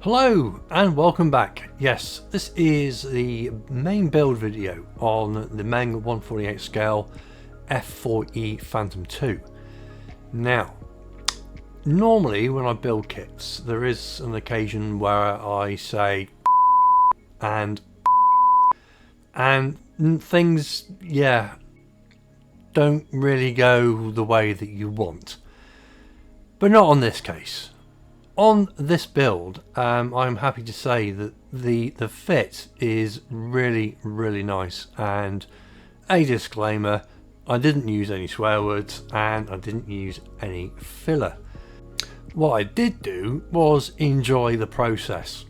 Hello and welcome back. Yes, this is the main build video on the Meng 148 scale F-4E Phantom II. Now, normally when I build kits, there is an occasion where I say and things, don't really go the way that you want. But not on this case. On this build, I'm happy to say that the fit is really nice, and a disclaimer, I didn't use any swear words and I didn't use any filler. What I did do was enjoy the process.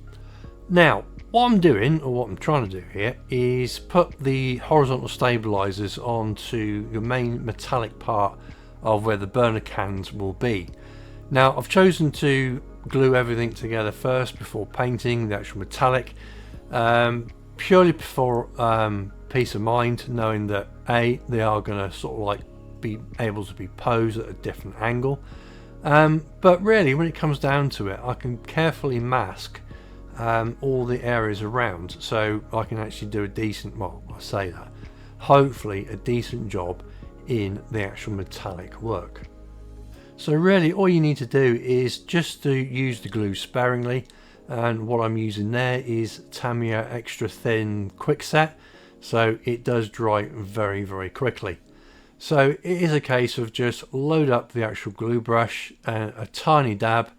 Now what I'm doing, or what I'm trying to do here, is put the horizontal stabilizers onto your main metallic part of where the burner cans will be. Now I've chosen to glue everything together first before painting the actual metallic, purely for peace of mind, knowing that they are going to sort of like be able to be posed at a different angle, but really when it comes down to it, I can carefully mask all the areas around, so I can actually do a decent, well, I say that, hopefully a decent job in the actual metallic work. So really all you need to do is just to use the glue sparingly, and what I'm using there is Tamiya extra thin quickset, so it does dry very quickly. So it is a case of just load up the actual glue brush and a tiny dab,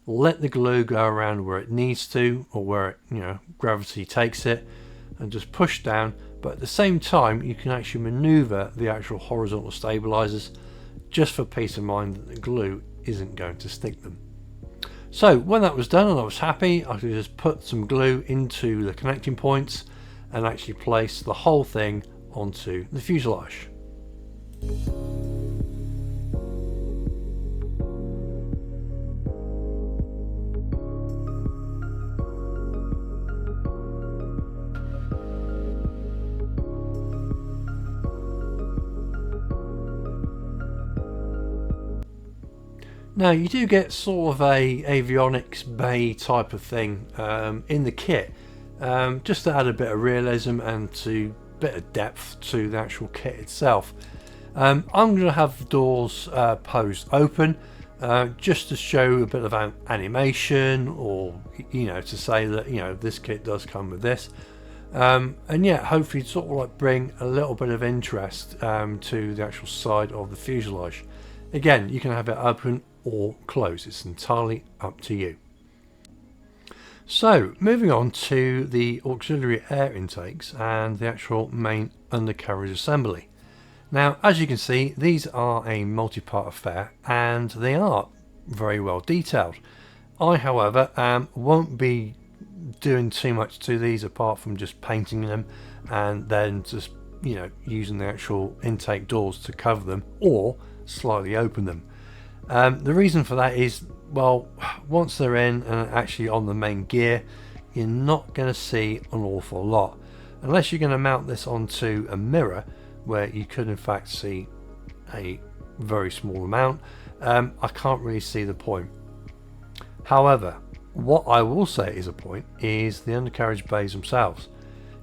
let the glue go around where it needs to, or where it, gravity takes it, and just push down, but at the same time you can actually maneuver the actual horizontal stabilizers, just for peace of mind that the glue isn't going to stick them. So when that was done and I was happy, I could just put some glue into the connecting points and actually place the whole thing onto the fuselage. Now you do get sort of a Avionics bay type of thing in the kit, just to add a bit of realism and to bit of depth to the actual kit itself. I'm going to have the doors posed open, just to show a bit of animation, or to say that this kit does come with this, and yeah, hopefully sort of like bring a little bit of interest to the actual side of the fuselage. Again, you can have it open or close, it's entirely up to you. So moving on to the auxiliary air intakes and the actual main undercarriage assembly. Now as you can see, these are a multi-part affair and they are very well detailed. I however won't be doing too much to these apart from just painting them and then just using the actual intake doors to cover them or slightly open them. The reason for that is, well, once they're in and actually on the main gear, you're not going to see an awful lot unless you're going to mount this onto a mirror where you could in fact see a very small amount. I can't really see the point. However, what I will say is a point is the undercarriage bays themselves.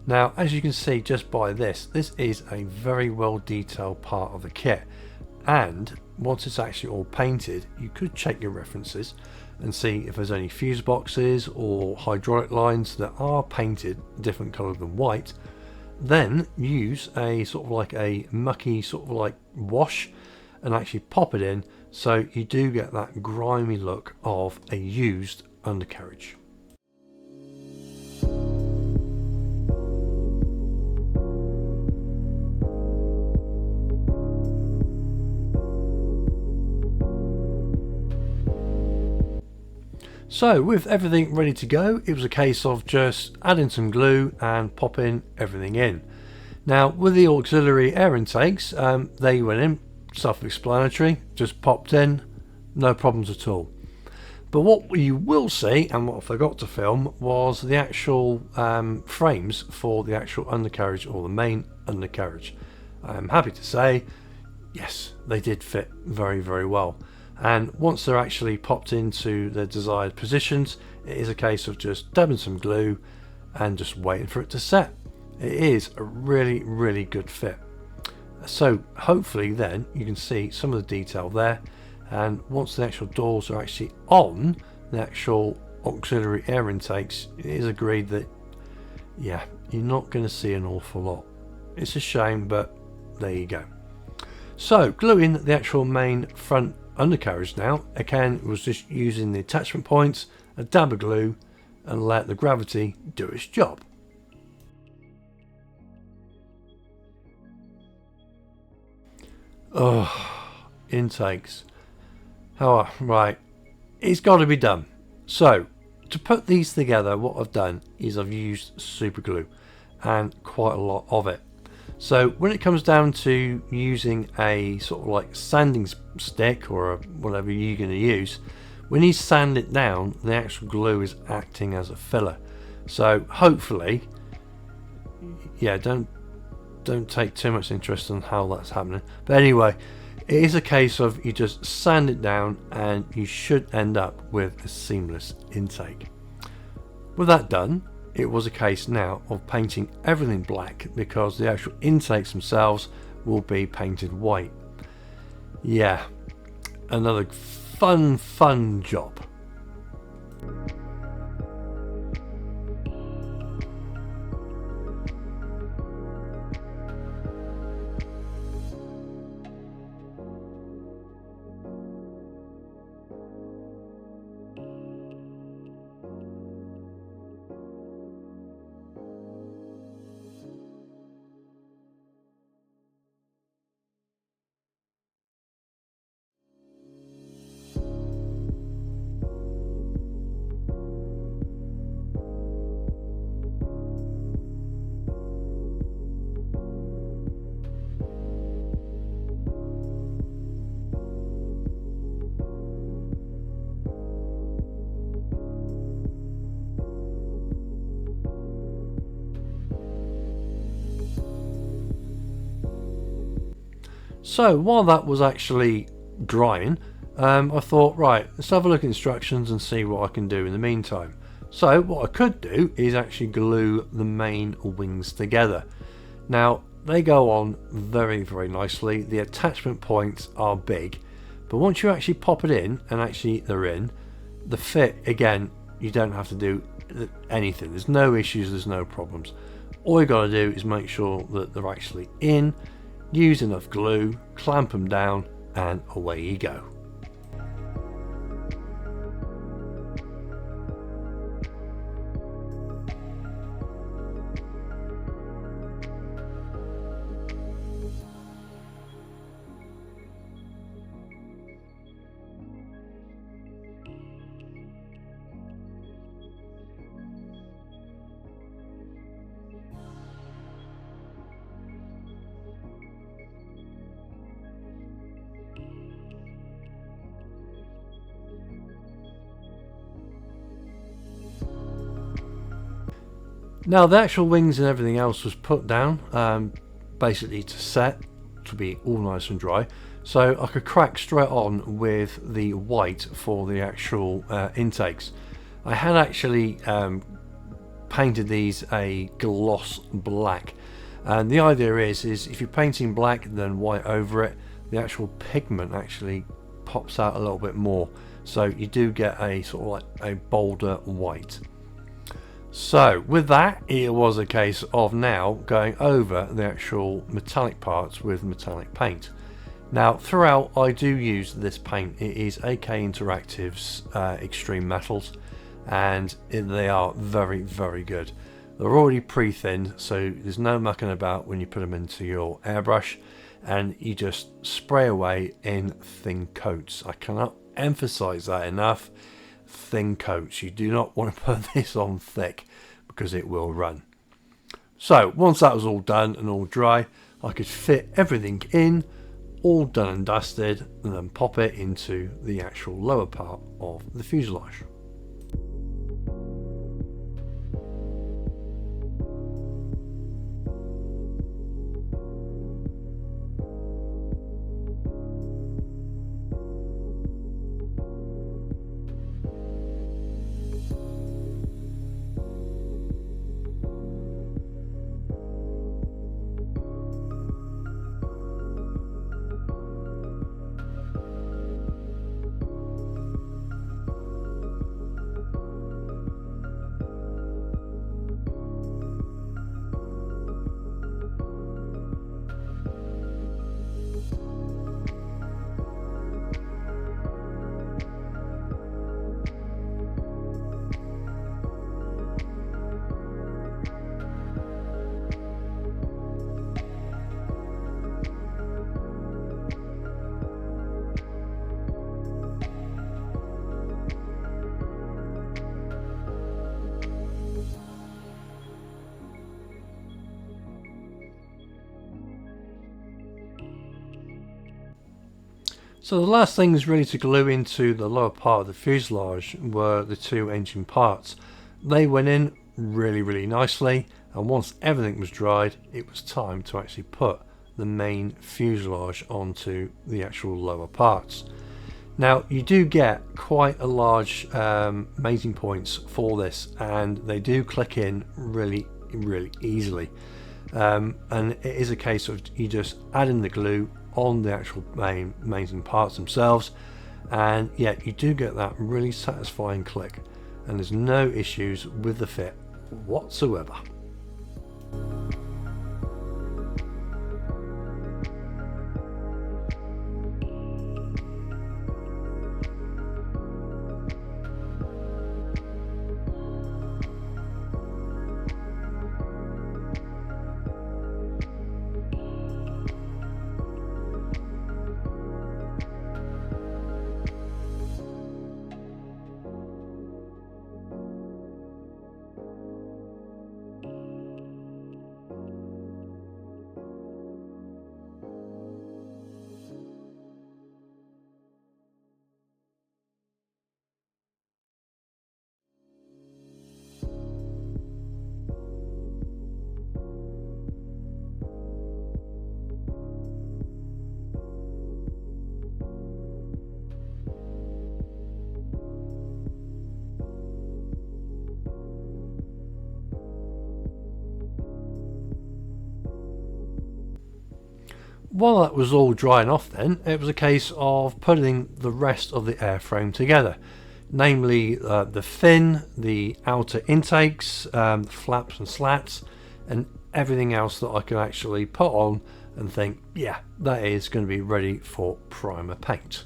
Now as you can see just by this is a very well detailed part of the kit, and once it's actually all painted, you could check your references and see if there's any fuse boxes or hydraulic lines that are painted different colour than white. Then use a sort of like a mucky sort of like wash and actually pop it in, so you do get that grimy look of a used undercarriage. So with everything ready to go, it was a case of just adding some glue and popping everything in. Now with the auxiliary air intakes, they went in, self-explanatory, just popped in, no problems at all. But what you will see, and what I forgot to film, was the actual frames for the actual undercarriage, or the main undercarriage. I'm happy to say, yes, they did fit very well. And once they're actually popped into their desired positions, it is a case of just dabbing some glue and just waiting for it to set. It is a really good fit. So hopefully then you can see some of the detail there, and once the actual doors are actually on the actual auxiliary air intakes, it is agreed that yeah, you're not going to see an awful lot. It's a shame, but there you go. So gluing the actual main front undercarriage now, again was just using the attachment points, a dab of glue, and let the gravity do its job. Oh, intakes. Oh, right. It's got to be done. So, to put these together, what I've done is I've used super glue, and quite a lot of it. So when it comes down to using a sort of like sanding stick or whatever you're going to use, when you sand it down, the actual glue is acting as a filler. So hopefully, yeah, don't take too much interest in how that's happening. But anyway, it is a case of you just sand it down and you should end up with a seamless intake. With that done, it was a case now of painting everything black because the actual intakes themselves will be painted white. Yeah, another fun job. So while that was actually drying, I thought, right, let's have a look at instructions and see what I can do in the meantime. So what I could do is actually glue the main wings together. Now they go on very nicely. The attachment points are big, but once you actually pop it in and actually they're in, the fit, again, you don't have to do anything. There's no issues, there's no problems. All you got to do is make sure that they're actually in, use enough glue, clamp them down, and away you go. Now the actual wings and everything else was put down basically to set, to be all nice and dry, so I could crack straight on with the white for the actual intakes. I had actually painted these a gloss black, and the idea is if you're painting black and then white over it, the actual pigment actually pops out a little bit more, so you do get a sort of like a bolder white. So with that, it was a case of now going over the actual metallic parts with metallic paint. Now throughout I do use this paint. It is AK Interactive's Extreme Metals, and they are very good. They're already pre-thinned, so there's no mucking about when you put them into your airbrush, and you just spray away in thin coats. I cannot emphasize that enough. Thin coats. You do not want to put this on thick because it will run. So once that was all done and all dry, I could fit everything in, all done and dusted, and then pop it into the actual lower part of the fuselage. So the last things really to glue into the lower part of the fuselage were the two engine parts. They went in really nicely, and once everything was dried, it was time to actually put the main fuselage onto the actual lower parts. Now you do get quite a large mating points for this, and they do click in really easily, and it is a case of you just add in the glue on the actual mating parts themselves, and yeah, you do get that really satisfying click, and there's no issues with the fit whatsoever. While that was all drying off then, it was a case of putting the rest of the airframe together, namely the fin, the outer intakes, the flaps and slats, and everything else that I can actually put on and think, yeah, that is going to be ready for primer paint.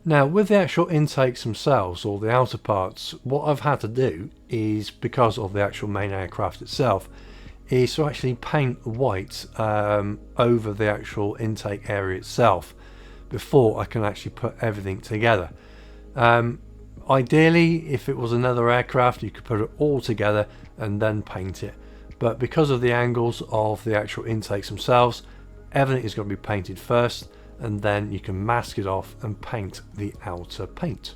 Now with the actual intakes themselves, or the outer parts, what I've had to do is, because of the actual main aircraft itself, is to actually paint white over the actual intake area itself before I can actually put everything together. Ideally, if it was another aircraft, you could put it all together and then paint it, but because of the angles of the actual intakes themselves, everything is going to be painted first, and then you can mask it off and paint the outer paint.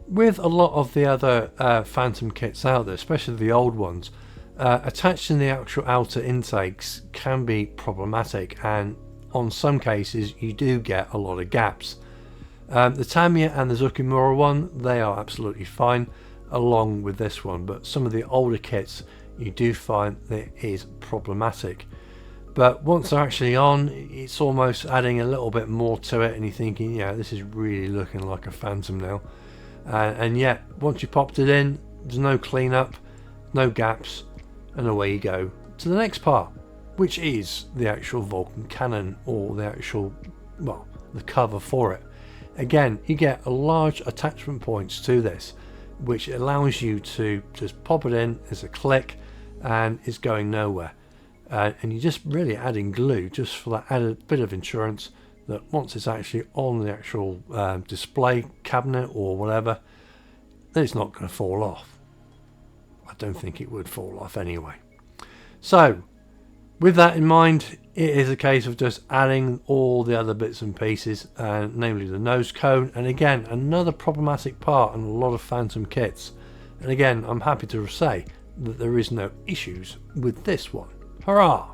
With a lot of the other Phantom kits out there, especially the old ones, attaching the actual outer intakes can be problematic, and on some cases you do get a lot of gaps. The Tamiya and the Zukimura one, they are absolutely fine along with this one, but some of the older kits you do find that it is problematic. But once they're actually on, it's almost adding a little bit more to it, and you're thinking, yeah, this is really looking like a Phantom now. And yet, once you popped it in, there's no cleanup, no gaps, and away you go to the next part. which is the actual Vulcan cannon, or the actual, well, the cover for it. Again, you get a large attachment points to this, which allows you to just pop it in as a click, and it's going nowhere. And you're just really adding glue just for that added bit of insurance that once it's actually on the actual display cabinet or whatever, then it's not going to fall off. I don't think it would fall off anyway. So with that in mind, it is a case of just adding all the other bits and pieces, namely the nose cone, and again another problematic part in a lot of Phantom kits. And again, I'm happy to say that there is no issues with this one. Hurrah!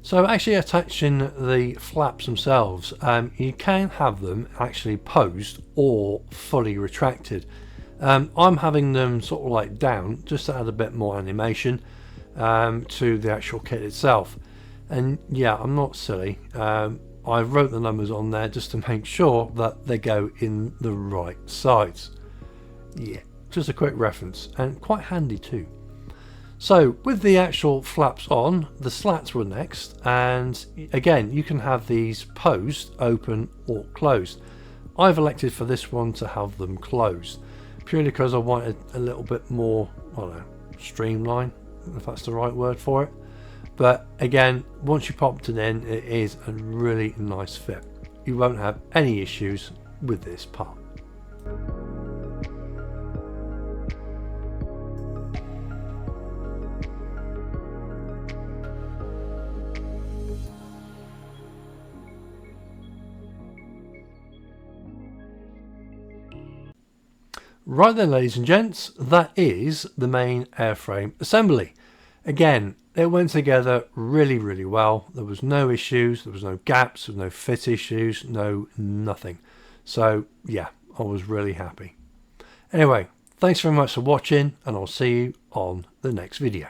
So actually attaching the flaps themselves, you can have them actually posed or fully retracted. I'm having them sort of like down just to add a bit more animation to the actual kit itself. And yeah, I'm not silly. I wrote the numbers on there just to make sure that they go in the right sides. Yeah, just a quick reference, and quite handy too. So with the actual flaps on, the slats were next, and again you can have these posed, open or closed. I've elected for this one to have them closed, purely because I wanted a little bit more, I don't know, streamline, if that's the right word for it. But again, once you popped it in, it is a really nice fit. You won't have any issues with this part. Right then, ladies and gents, that is the main airframe assembly. Again, it went together really, really well. There was no issues, there was no gaps, there was no fit issues, no nothing. So yeah, I was really happy. Anyway, thanks very much for watching, and I'll see you on the next video.